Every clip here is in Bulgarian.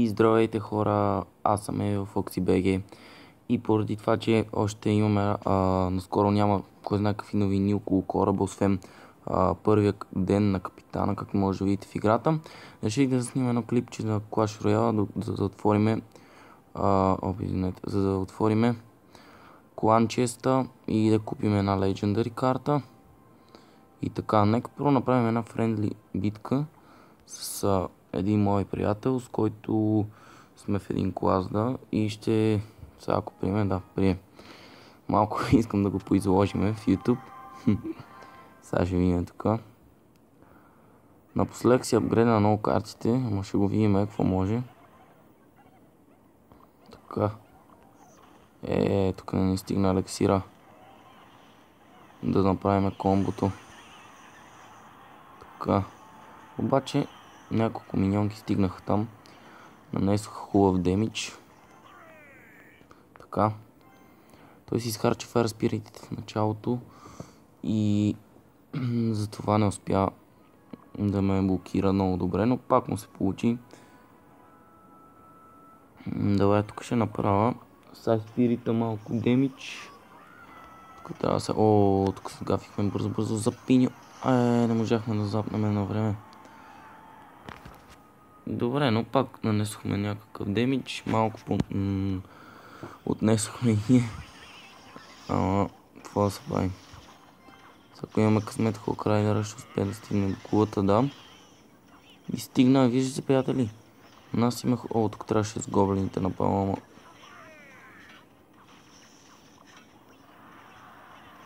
И здравейте хора, аз съм Евил FoxyBG и поради това, че още имаме, наскоро няма кой знае какви новини около кораба, освен първия ден на капитана, както може да видите в играта, реших да снимам едно клипче на Clash Royale, за да отвориме за да отвориме кланчеста и да купим една Legendary карта. И така, нека първо направим една френдли битка с един мой приятел, с който сме в един клас, да, и ще... Сега ако приеме, малко искам да го поизложим в YouTube. Сега ще видим така. Напоследък си апгрейдна много картите, ама ще го видим какво може. Така. Тук не ни стигна елексира да направим комбото. Така. Обаче няколко миньонки стигнаха там. Нанесоха хубав демидж. Така. Той си изхарчи Fire Spirit в началото и затова не успя да ме блокира много добре, но пак му се получи. Давай, тук ще направя Fire Spirit малко демидж. Тук трябва да се... тук се гафихме бързо за пиньо. Не можахме да запнем на време. Добре, но пак нанесохме някакъв демидж. Малко отнесохме и ние. Какво да се правим? Ако имаме късмет, Хокрайдера ще успее да стигне до кулата, да. И стигна, виждате, приятели. У нас имах... тук трябваше с гоблините напълно, ама...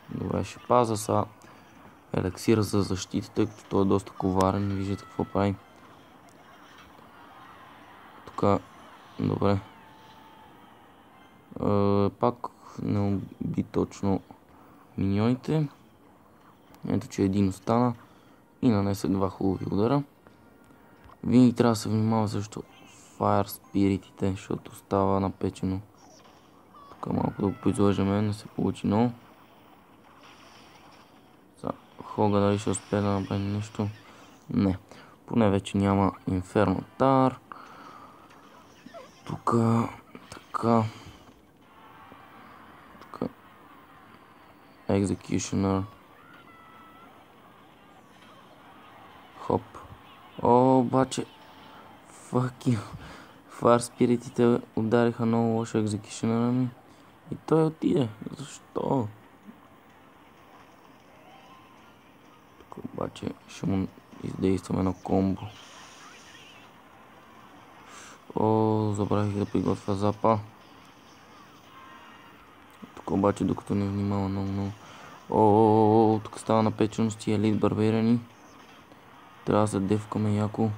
Добре, ще паза са елексира за защита, тъй като той е доста коварен. Виждате какво прави. Тук... Добре. Пак не уби точно миньоните. Ето, че един остана и нанесе два хубави удара. Винаги трябва да се внимава също Fire Spirit-ите, защото става напечено. Тук малко да го поизлъжеме, не се получи много. Хога дали ще успее да направи нещо? Не. Поне вече няма Inferno Tar. Тук така. Тук Executioner. Хоп. Обаче Fire Spirit-ите удариха много лошо Executioner ми. И той отиде. Защо? Тук обаче ще му издействаме едно комбо. Забравих да приготвя запа. Тук обаче, докато не внимава много. Тук става напеченост и елит барберани. Трябва да се дефкаме яко.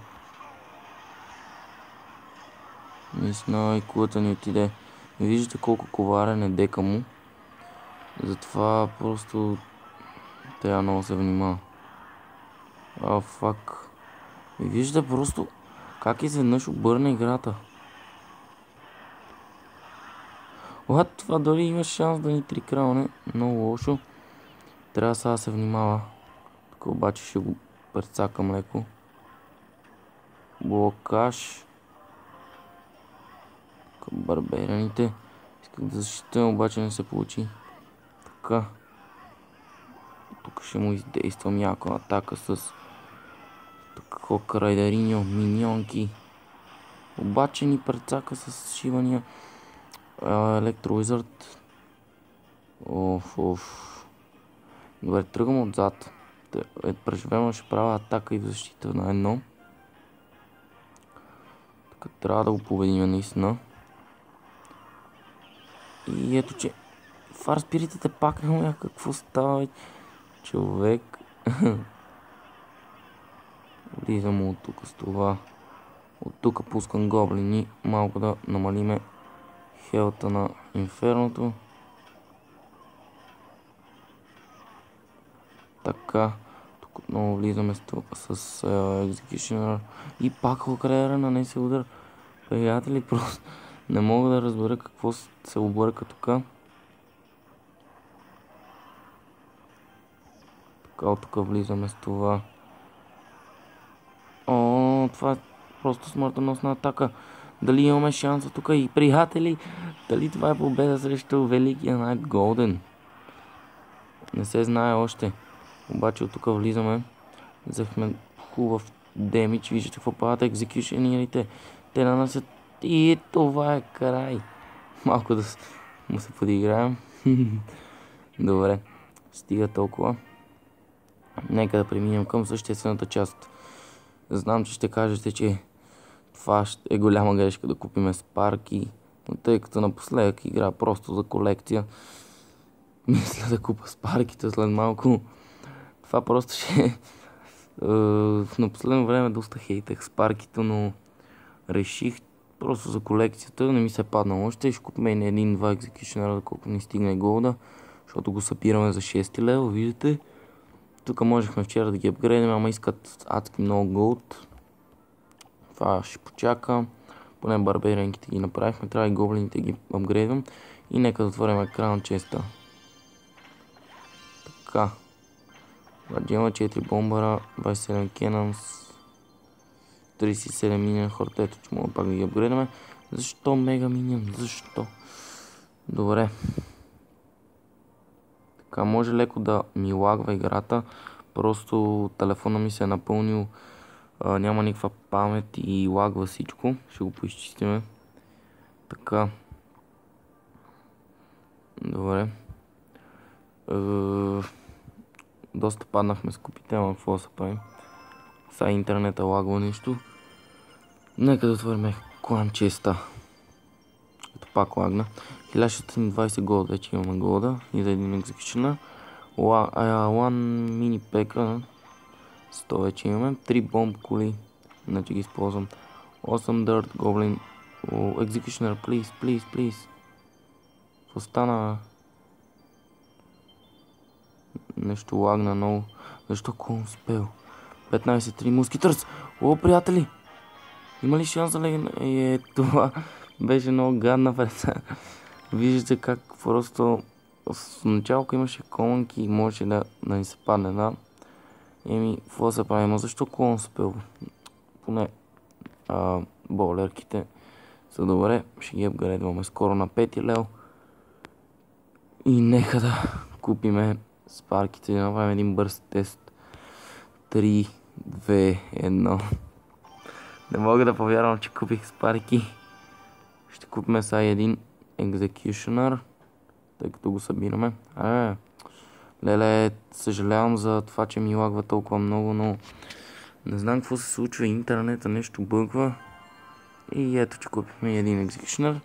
Наистина и кулата ни отиде. Виждате колко коварен е дека му. Затова просто трябва много се внимава. Фак. И виждате просто как изведнъж обърна играта. Това дори има шанс да ни трикралне. Много лошо. Трябва сега да се внимава. Тук обаче ще го прецакам леко. Блокаж. Тук барбераните. Исках да защитя, обаче не се получи. Така. Тук ще му издействам яко атака с Хокрайдериньо, миньонки. Обаче ни прецака с шивания Електровизърд. Добре, тръгвам отзад. Преживено ще правя атака и в защита на едно. Така трябва да го победим наистина. И ето, че Fire Spirit-ите пак няма какво става, човек. Влизам от тук с това. От тук пускам гоблини. Малко да намалиме хелта на инферното. Така. Тук отново влизаме с Executioner. И пак Хокрайдера нанесе удар. Приятели, просто не мога да разбера какво се обърка тук. Така, от тук влизаме с това. Това е просто смъртоносна атака. Дали имаме шанса тук и приятели? Дали това е победа срещу Великия Найт Голден? Не се знае още. Обаче от тук влизаме. Взехме хубав демидж. Виждате какво правят екзекюшенерите. Те нанасят и това е край. Малко да му се подиграем. Добре. Стига толкова. Нека да преминем към съществената част. Знам, че ще кажете, че това е голяма грешка да купиме спарки, но тъй като напоследък игра просто за колекция, мисля да купа спарките след малко. Това просто ще на последно време доста хейтех спарките, но реших просто за колекцията, не ми се е паднало още и ще купим и един-два екзекюшнера, колко ни стигне голда, защото го събираме за 6 лева, виждате. Тук можехме вчера да ги апгрейдим, ама искат адски много голд. Това ще почакам. Поне барберенките ги направихме, трябва и гоблините ги апгрейдвам. И нека да отворим екран честа. Така. Има 4 бомбара, 27 кенънс, 37 минион хорт, ето че мога пак да ги апгрейдаме. Защо мега минион? Защо? Добре. Така, може леко да ми лагва играта. Просто телефона ми се е напълнил. Няма никаква памет и лагва всичко. Ще го поизчистиме. Така. Добре. Доста паднахме с купите, ама какво да се правим. Сега интернета лагва нещо. Нека да отворим клан честа. Ето пак лагна. 1620 голда, вече имаме голда. И за един екзекюшнър. One мини пека. 100 вече имаме. 3 бомб коли. Иначе ги използвам. 8 dirt goblin. Executioner, please. Какво стана? Нещо лагна много. Защо колон успел? 15-3 мускитърс. О, приятели! Има ли шанс да легне? Това беше много гадна преса. Виждате как просто в началото имаше колонки и можеше да ни се падне, да. Какво се прави? Защо колон успел? Поне боулерките са добре. Ще ги апгрейдваме скоро на 5 лео. И нека да купиме спарките, да направим един бърз тест. 3, 2, 1. Не мога да повярвам, че купих спарки. Ще купим сега един екзекюшнър, тъй като го събираме. Леле, съжалявам за това, че ми лагва толкова много, но не знам какво се случва, интернета нещо бъгва. И ето, че купихме един екзекюшнър.